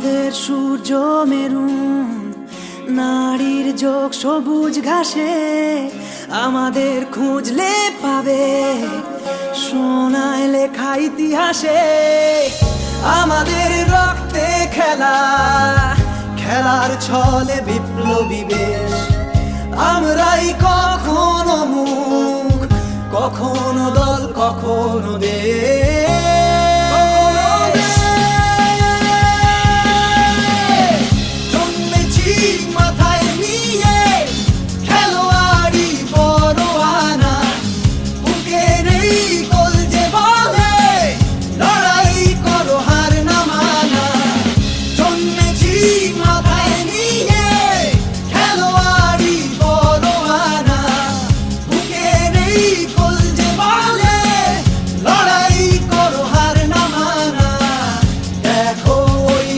আমাদের সূর্য মেরুন, নারীর যোগ সবুজ ঘাসে, আমাদের খুঁজলে পাবে সোনায় লেখা ইতিহাসে। আমাদের রক্তে খেলা, খেলার ছলে বিপ্লবী বেশ, আমরাই কখনো মুখ, কখনো দল, কখনো দেশ।